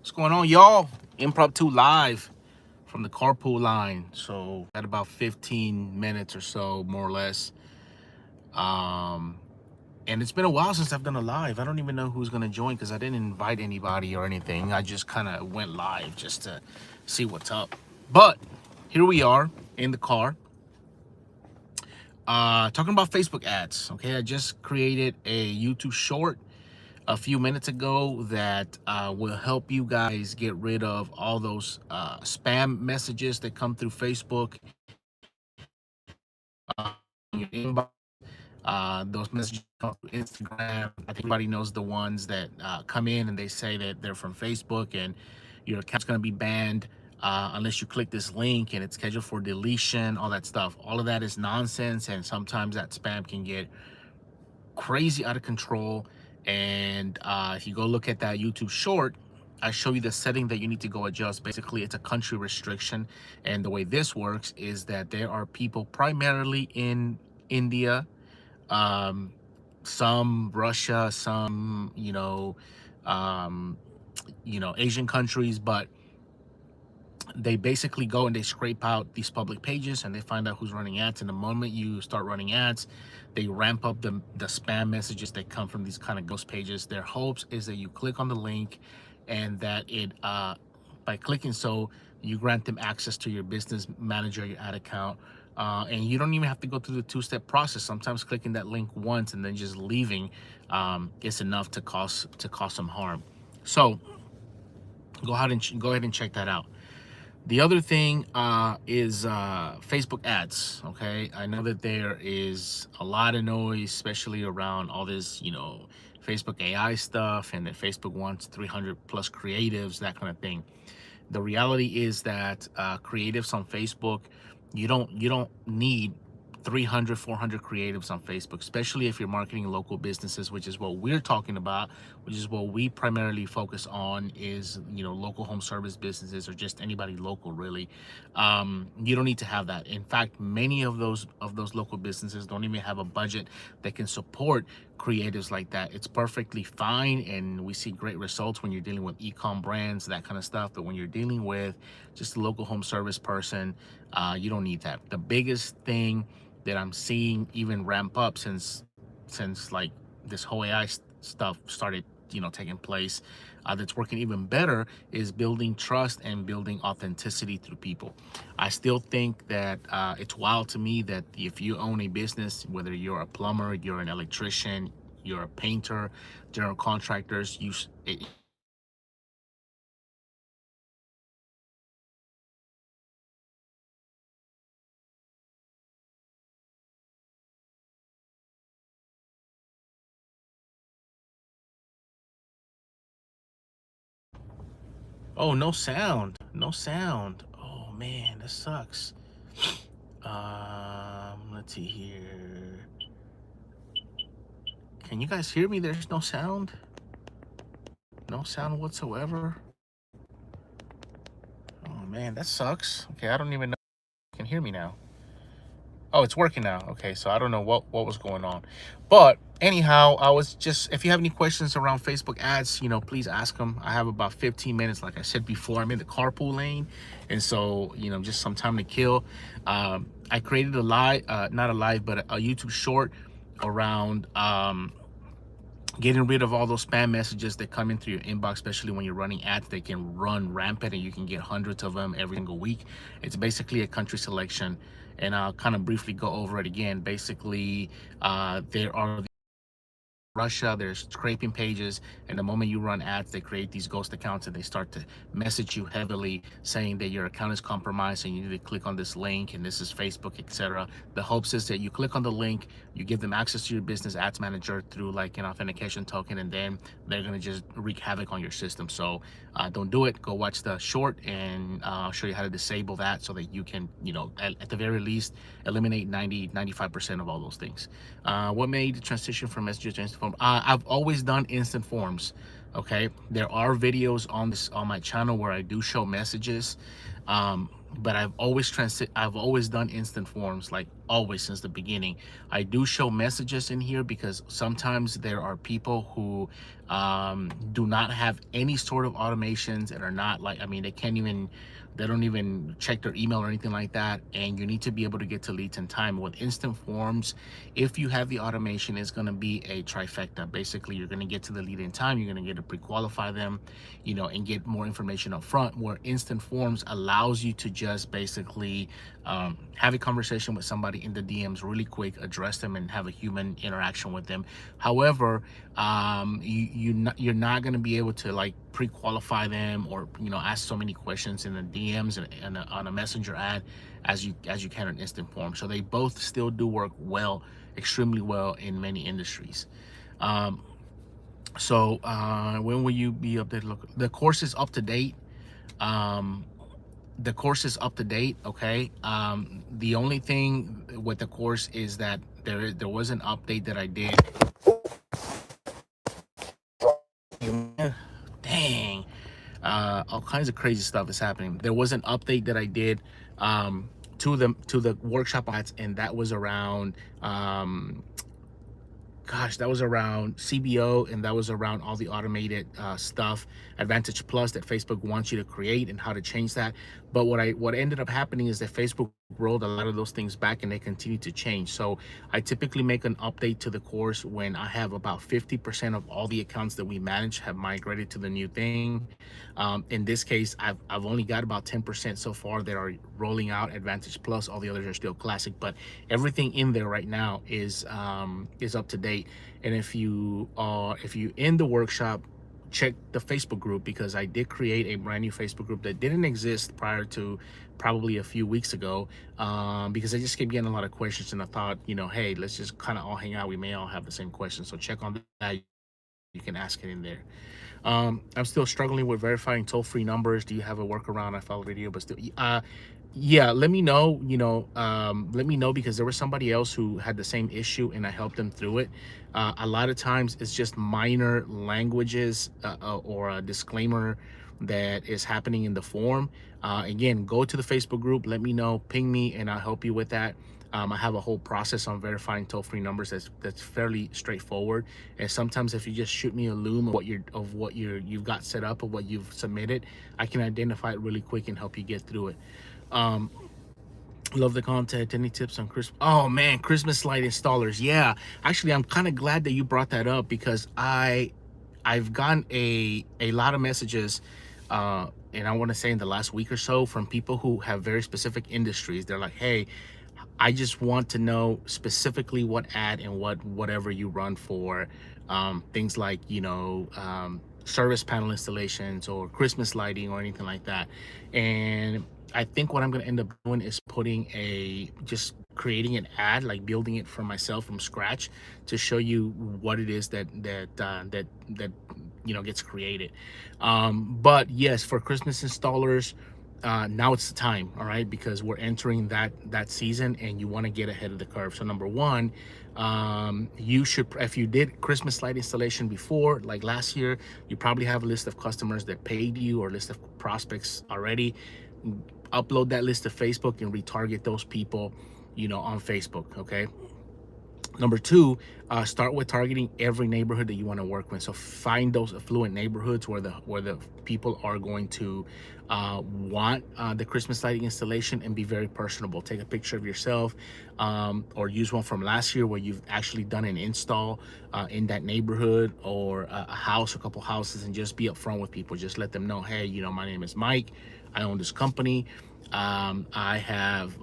What's going on, y'all? Impromptu live from the carpool line. So at about 15 minutes or so, more or less. Um, and it's been a while since I've done a live. I don't even know who's gonna join because I didn't invite anybody or anything. I just kind of went live just to see what's up. But here we are in the car, talking about Facebook ads. Okay, I just created a YouTube short a few minutes ago that will help you guys get rid of all those spam messages that come through Facebook, your inbox. Those messages come through Instagram. I think everybody knows the ones that come in and they say that they're from Facebook and your account's going to be banned unless you click this link and it's scheduled for deletion, all that stuff. All of that is nonsense, and sometimes that spam can get crazy out of control. And if you go look at that YouTube short, I show you the setting that you need to go adjust. Basically, it's a country restriction, and the way this works is that there are people primarily in India, um, some Russia, some um, Asian countries, but they basically go and they scrape out these public pages and they find out who's running ads. And the moment you start running ads, they ramp up the spam messages that come from these kind of ghost pages. Their hopes is that you click on the link and that it by clicking so you grant them access to your business manager, your ad account, and you don't even have to go through the two-step process. Sometimes clicking that link once and then just leaving is enough to cause some harm. So go ahead and check that out. The other thing is Facebook ads. Okay, I know that there is a lot of noise, especially around all this, Facebook AI stuff, and that Facebook wants 300 plus creatives, that kind of thing. The reality is that creatives on Facebook, you don't need 300, 400 creatives on Facebook, especially if you're marketing local businesses, which is what we're talking about, which is what we primarily focus on, is local home service businesses or just anybody local, really. You don't need to have that. In fact, many of those local businesses don't even have a budget that can support creatives like that. It's perfectly fine, and we see great results when you're dealing with e-com brands, that kind of stuff. But when you're dealing with just a local home service person, you don't need that. The biggest thing that I'm seeing even ramp up since like this whole AI stuff started taking place, that's working even better, is building trust and building authenticity through people. I still think that it's wild to me that if you own a business, whether you're a plumber, you're an electrician, you're a painter, general contractors, oh, no sound, no sound. Oh man, that sucks. Let's see here. Can you guys hear me? There's no sound. No sound whatsoever. Oh man, that sucks. Okay, I don't even know if you can hear me now. Oh, it's working now. Okay, so I don't know what was going on. But anyhow, I was just, if you have any questions around Facebook ads, please ask them. I have about 15 minutes. Like I said before, I'm in the carpool lane. And so, just some time to kill. I created a live, not a live, but a YouTube short around getting rid of all those spam messages that come in through your inbox, especially when you're running ads. They can run rampant and you can get hundreds of them every single week. It's basically a country selection, and I'll kind of briefly go over it again. Basically, there are Russia, there's scraping pages, and the moment you run ads, they create these ghost accounts and they start to message you heavily saying that your account is compromised and you need to click on this link and this is Facebook, etc. The hopes is that you click on the link, you give them access to your business ads manager through like an authentication token, and then they're going to just wreak havoc on your system. So don't do it. Go watch the short, and I'll show you how to disable that so that you can, at the very least, eliminate 95% of all those things. What made the transition from messages to instant form? I've always done instant forms. Okay, there are videos on my channel where I do show messages. but I've always done instant forms, like always since the beginning. I do show messages in here because sometimes there are people who do not have any sort of automations and are not like, I mean, they don't even check their email or anything like that. And you need to be able to get to leads in time. With instant forms, if you have the automation, it's going to be a trifecta. Basically, you're going to get to the lead in time. You're going to get to pre-qualify them, and get more information up front. Where instant forms allows you to just basically have a conversation with somebody in the DMs really quick, address them, and have a human interaction with them. However, you're not going to be able to like pre-qualify them, or ask so many questions in the DMs and on a messenger ad as you can on instant form. So they both still do work well, extremely well in many industries. When will you be updated? Look, the course is up to date. um the course is up to date. Okay. The only thing with the course is that there was an update that I did. Dang. All kinds of crazy stuff is happening. There was an update that I did to the workshop, and that was around that was around CBO, and that was around all the automated stuff, Advantage Plus, that Facebook wants you to create and how to change that. But what ended up happening is that Facebook rolled a lot of those things back, and they continue to change. So I typically make an update to the course when I have about 50% of all the accounts that we manage have migrated to the new thing. In this case, I've only got about 10% so far that are rolling out Advantage Plus. All the others are still classic, but everything in there right now is up to date. And if you in the workshop, check the Facebook group, because I did create a brand new Facebook group that didn't exist prior to probably a few weeks ago, because I just kept getting a lot of questions, and I thought, hey, let's just kind of all hang out. We may all have the same questions, so check on that. You can ask it in there. I'm still struggling with verifying toll-free numbers. Do you have a workaround? I followed the video, but still, yeah, let me know. Let me know, because there was somebody else who had the same issue, and I helped them through it. A lot of times it's just minor languages or a disclaimer that is happening in the form. Again, go to the Facebook group, let me know, ping me, and I'll help you with that. I have a whole process on verifying toll-free numbers that's fairly straightforward. And sometimes if you just shoot me a loom of what you've got set up, or what you've submitted, I can identify it really quick and help you get through it. um Love the content. Any tips on Christmas? Oh man, Christmas light installers. Yeah, actually, I'm kind of glad that you brought that up, because I've gotten a lot of messages, and I want to say in the last week or so, from people who have very specific industries. They're like, hey, I just want to know specifically what ad and whatever you run for things like, service panel installations or Christmas lighting or anything like that. And I think what I'm going to end up doing is just creating an ad, like building it for myself from scratch, to show you what it is that gets created. But yes, for Christmas installers, now it's the time, all right, because we're entering that season, and you want to get ahead of the curve. So number one, you should, if you did Christmas light installation before, like last year, you probably have a list of customers that paid you, or a list of prospects already. Upload that list to Facebook and retarget those people, on Facebook. Okay. Number two, start with targeting every neighborhood that you want to work with. So find those affluent neighborhoods where the people are going to want the Christmas lighting installation, and be very personable. Take a picture of yourself, or use one from last year where you've actually done an install in that neighborhood, or a house, a couple houses, and just be upfront with people. Just let them know, hey, my name is Mike. I own this company. I have,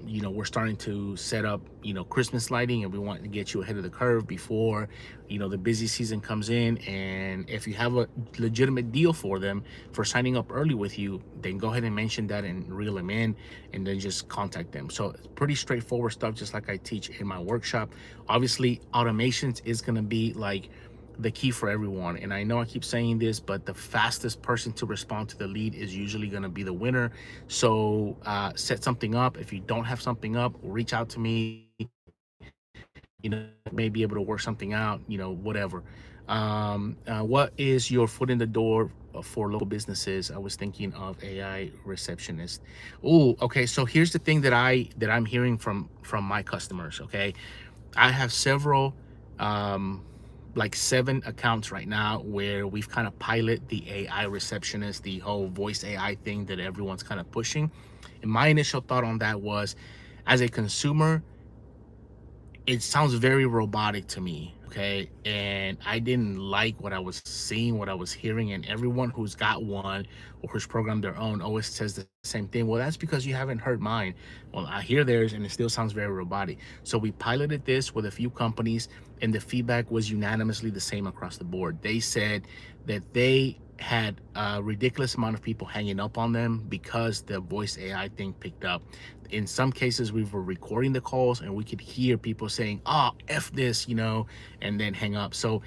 we're starting to set up, Christmas lighting, and we want to get you ahead of the curve before, the busy season comes in. And if you have a legitimate deal for them for signing up early with you, then go ahead and mention that and reel them in, and then just contact them. So it's pretty straightforward stuff, just like I teach in my workshop. Obviously, automations is going to be like the key for everyone. And I know I keep saying this, but the fastest person to respond to the lead is usually going to be the winner. So set something up. If you don't have something up, reach out to me. May be able to work something out, whatever. What is your foot in the door for local businesses, I was thinking of AI receptionist. Oh, okay. So here's the thing that I'm hearing from my customers. Okay, I have several, um, like 7 accounts right now where we've kind of pilot the AI receptionist, the whole voice AI thing that everyone's kind of pushing. And my initial thought on that was, as a consumer, it sounds very robotic to me. Okay, and I didn't like what I was seeing, what I was hearing. And everyone who's got one or who's programmed their own always says the same thing: well, that's because you haven't heard mine. Well, I hear theirs and it still sounds very robotic. So we piloted this with a few companies, and the feedback was unanimously the same across the board. They said that they had a ridiculous amount of people hanging up on them because the voice AI thing picked up. In some cases, we were recording the calls and we could hear people saying, "Oh, F this," and then hang up. So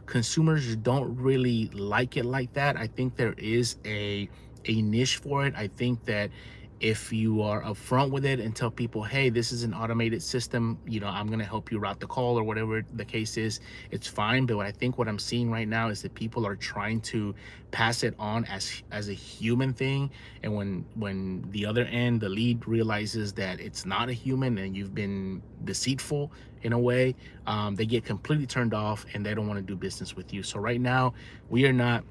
consumers don't really like it like that. I think there is a niche for it. I think that if you are upfront with it and tell people, hey, this is an automated system, I'm going to help you route the call or whatever the case is, it's fine. But what I'm seeing right now is that people are trying to pass it on as a human thing. And when the other end, the lead, realizes that it's not a human and you've been deceitful in a way, they get completely turned off and they don't want to do business with you. So right now, we are not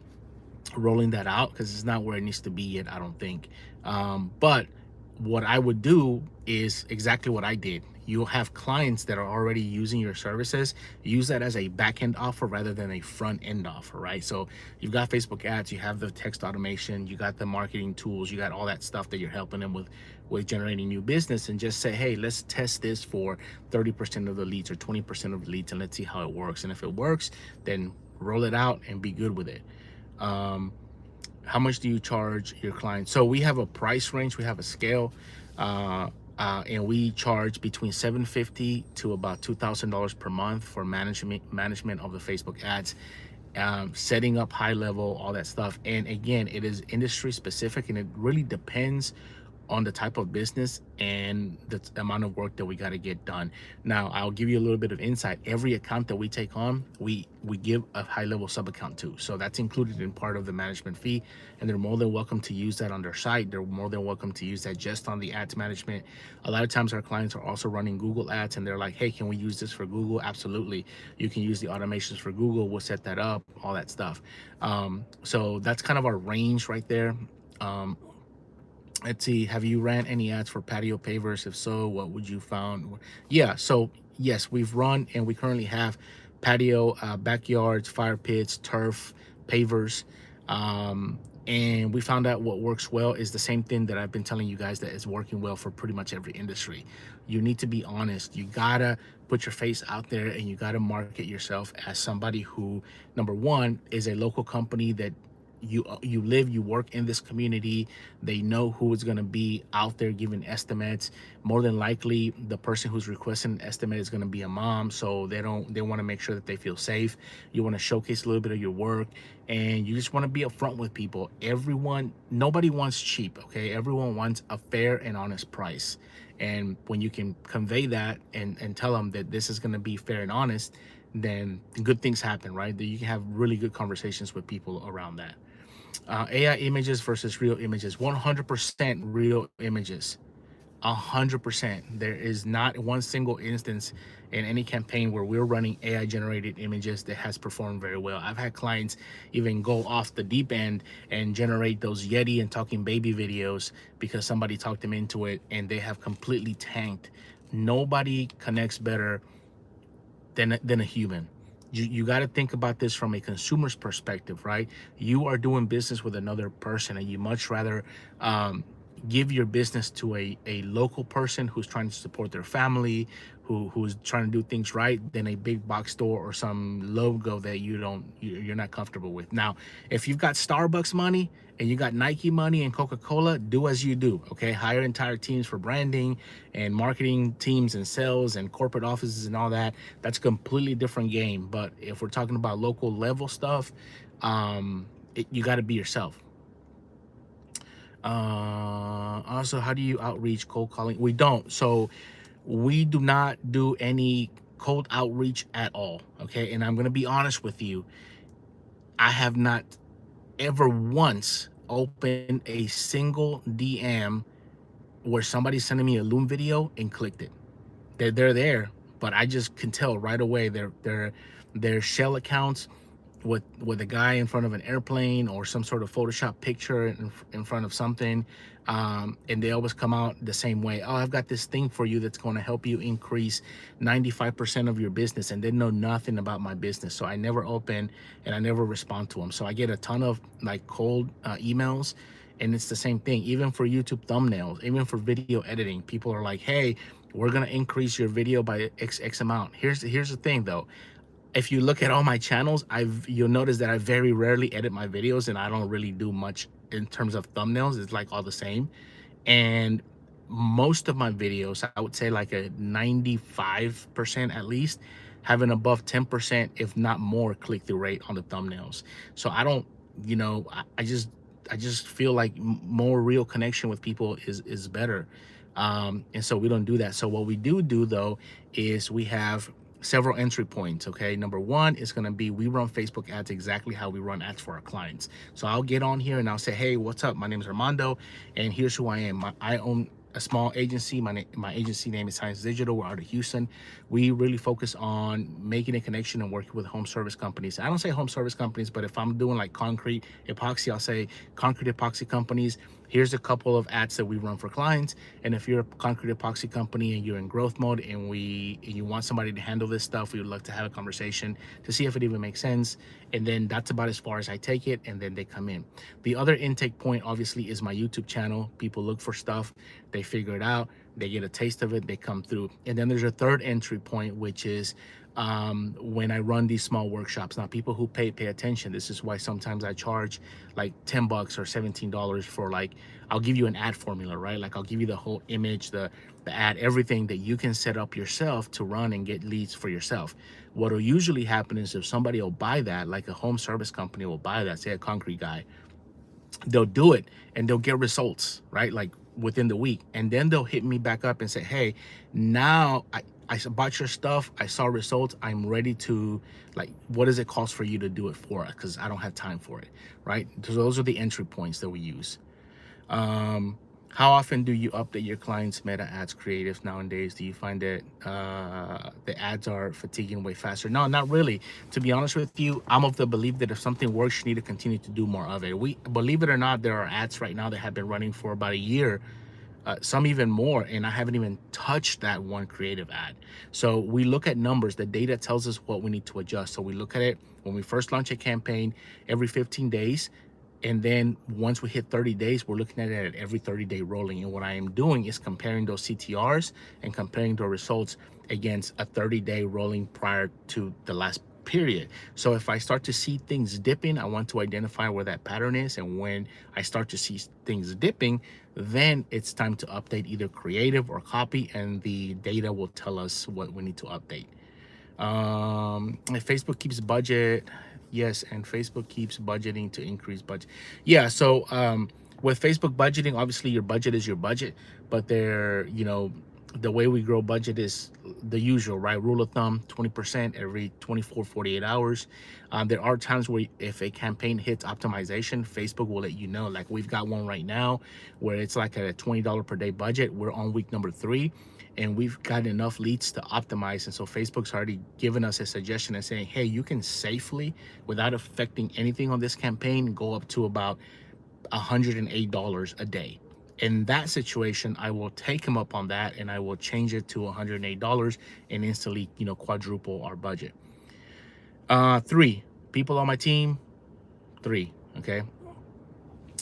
rolling that out because it's not where it needs to be yet, I don't think. But what I would do is exactly what I did. You'll have clients that are already using your services. Use that as a back end offer rather than a front end offer, right? So you've got Facebook ads, you have the text automation, you got the marketing tools, you got all that stuff that you're helping them with generating new business. And just say, hey, let's test this for 30% of the leads or 20% of the leads, and let's see how it works. And if it works, then roll it out and be good with it. um, how much do you charge your clients? So we have a price range, we have a scale, and we charge between $750 to about $2,000 per month for management of the Facebook ads, setting up high level, all that stuff. And again, it is industry specific, and it really depends on the type of business and the amount of work that we got to get done. Now, I'll give you a little bit of insight. Every account that we take on, we give a high level sub account to. So that's included in part of the management fee, and they're more than welcome to use that on their site. They're more than welcome to use that just on the ads management. A lot of times our clients are also running Google ads and they're like, hey, can we use this for Google? Absolutely. You can use the automations for Google. We'll set that up, all that stuff. So that's kind of our range right there. Um, Let's see. Have you ran any ads for patio pavers? If so, what would you found? Yeah. So yes, we've run and we currently have patio, backyards, fire pits, turf, pavers. And we found out what works well is the same thing that I've been telling you guys that is working well for pretty much every industry. You need to be honest. You gotta put your face out there and you gotta market yourself as somebody who, number one, is a local company that you work in this community. They know who is going to be out there giving estimates. More than likely the person who's requesting an estimate is going to be a mom, so they want to make sure that they feel safe. You want to showcase a little bit of your work, and you just want to be upfront with people. Nobody wants cheap, okay? Everyone wants a fair and honest price. And when you can convey that and tell them that this is going to be fair and honest, then good things happen, right? That you can have really good conversations with people around that. AI images versus real images. 100% real images. 100%. There is not one single instance in any campaign where we're running AI generated images that has performed very well. I've had clients even go off the deep end and generate those Yeti and Talking Baby videos because somebody talked them into it, and they have completely tanked. Nobody connects better than a human. You got to think about this from a consumer's perspective, right? You are doing business with another person, and you much rather give your business to a local person who's trying to support their family, who's trying to do things right, than a big box store or some logo that you're not comfortable with. Now, if you've got Starbucks money and you got Nike money and Coca-Cola, do as you do, okay? Hire entire teams for branding and marketing teams and sales and corporate offices and all that. That's a completely different game. But if we're talking about local level stuff, you got to be yourself. Also, how do you outreach cold calling? We don't. So we do not do any cold outreach at all, okay? And I'm going to be honest with you. I have not ever once opened a single DM where somebody's sending me a Loom video and clicked it. They're there, but I just can tell right away they're shell accounts with a guy in front of an airplane or some sort of Photoshop picture in front of something, and they always come out the same way. Oh, I've got this thing for you that's going to help you increase 95% of your business, and they know nothing about my business. So I never open and I never respond to them. So I get a ton of like cold emails. And it's the same thing, even for YouTube thumbnails, even for video editing. People are like, hey, we're gonna increase your video by X amount. Here's the thing though. If you look at all my channels, you'll notice that I very rarely edit my videos, and I don't really do much in terms of thumbnails. It's like all the same. And most of my videos, I would say like a 95% at least, have an above 10%, if not more, click-through rate on the thumbnails. So I don't, I just feel like more real connection with people is better. And so we don't do that. So what we do though is we have several entry points. Okay, number one is going to be we run Facebook ads exactly how we run ads for our clients. So I'll get on here and I'll say, hey, what's up, my name is Armando and here's who I am. I own a small agency. My agency name is Science Digital. We're out of Houston. We really focus on making a connection and working with home service companies. I don't say home service companies, but if I'm doing like concrete epoxy, I'll say concrete epoxy companies. Here's a couple of ads that we run for clients. And if you're a concrete epoxy company and you're in growth mode and you want somebody to handle this stuff, we would love to have a conversation to see if it even makes sense. And then that's about as far as I take it. And then they come in. The other intake point obviously is my YouTube channel. People look for stuff, they figure it out, they get a taste of it, they come through. And then there's a third entry point, which is when I run these small workshops. Now, people who pay attention. This is why sometimes I charge like $10 or $17 for, like, I'll give you an ad formula, right? Like I'll give you the whole image, the ad, everything that you can set up yourself to run and get leads for yourself. What will usually happen is if somebody will buy that, like a home service company will buy that, say a concrete guy, they'll do it and they'll get results, right? Like within the week. And then they'll hit me back up and say, hey, now I bought your stuff, I saw results, I'm ready to, like, what does it cost for you to do it for us? Because I don't have time for it, right? So those are the entry points that we use. How often do you update your clients' meta ads creatives nowadays? Do you find that the ads are fatiguing way faster? No, not really. To be honest with you, I'm of the belief that if something works, you need to continue to do more of it. We, believe it or not, there are ads right now that have been running for about a year, some even more, and I haven't even touched that one creative ad. So we look at numbers. The data tells us what we need to adjust. So we look at it when we first launch a campaign every 15 days. And then once we hit 30 days, we're looking at it at every 30-day rolling. And what I am doing is comparing those CTRs and comparing the results against a 30-day rolling prior to the last period. So if I start to see things dipping, I want to identify where that pattern is. And when I start to see things dipping, then it's time to update either creative or copy, and the data will tell us what we need to update. If Facebook keeps budget, yes, and Facebook keeps budgeting to increase budget. Yeah, so with Facebook budgeting, obviously your budget is your budget, but they're, the way we grow budget is the usual, right? Rule of thumb, 20% every 24, 48 hours. There are times where if a campaign hits optimization, Facebook will let you know. Like we've got one right now where it's like a $20 per day budget. We're on week number 3 and we've got enough leads to optimize. And so Facebook's already given us a suggestion and saying, hey, you can safely, without affecting anything on this campaign, go up to about $108 a day. In that situation, I will take him up on that and I will change it to $108 and instantly, quadruple our budget. 3 people on my team, 3. Okay.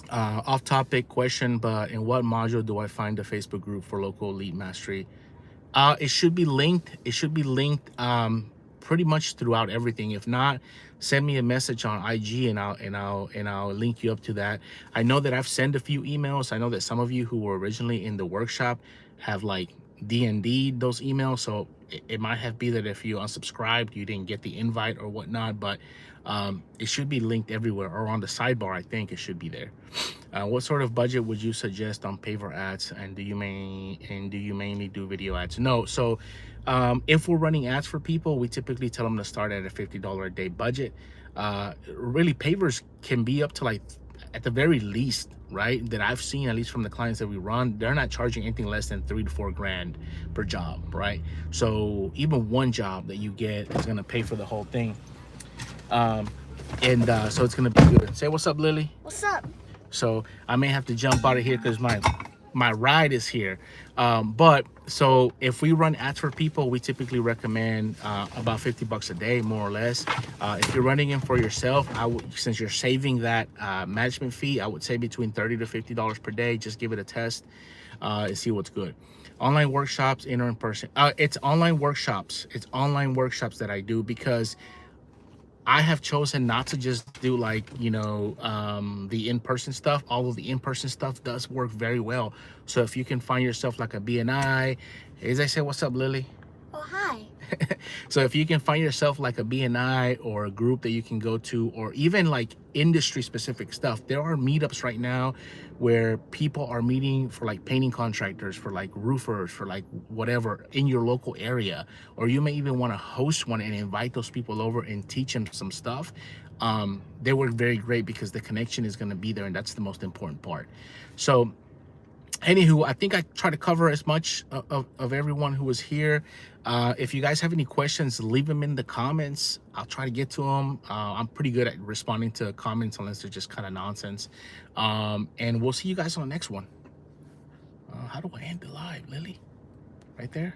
Off topic question, but in what module do I find the Facebook group for local lead mastery? It should be linked. It should be linked pretty much throughout everything. If not, send me a message on IG and I'll link you up to that. I know that I've sent a few emails. I know that some of you who were originally in the workshop have like D&D'd those emails. So it might have been that if you unsubscribed, you didn't get the invite or whatnot, but it should be linked everywhere, or on the sidebar. I think it should be there. What sort of budget would you suggest on paper ads, and do you mainly do video ads? No. So if we're running ads for people, we typically tell them to start at a $50 a day budget. Really, pavers can be up to like, at the very least, right, that I've seen, at least from the clients that we run, they're not charging anything less than 3 to 4 grand per job, right? So even one job that you get is going to pay for the whole thing. And so it's going to be good. Say what's up, Lily. What's up? So I may have to jump out of here because my ride is here. But so if we run ads for people, we typically recommend about $50 a day, more or less. If you're running them for yourself, since you're saving that management fee, I would say between $30 to $50 per day. Just give it a test and see what's good. Online workshops, in or in person. It's online workshops. It's online workshops that I do because I have chosen not to just do like, the in-person stuff, although the in-person stuff does work very well. So if you can find yourself like a BNI, as I say, what's up, Lily? Oh, hi. So if you can find yourself like a BNI or a group that you can go to, or even like industry specific stuff, there are meetups right now where people are meeting for like painting contractors, for like roofers, for like whatever in your local area. Or you may even want to host one and invite those people over and teach them some stuff. They work very great because the connection is going to be there, and that's the most important part. So anywho, I think I try to cover as much of everyone who was here. If you guys have any questions, leave them in the comments. I'll try to get to them. I'm pretty good at responding to comments unless they're just kind of nonsense. And we'll see you guys on the next one. How do I end the live, Lily? Right there.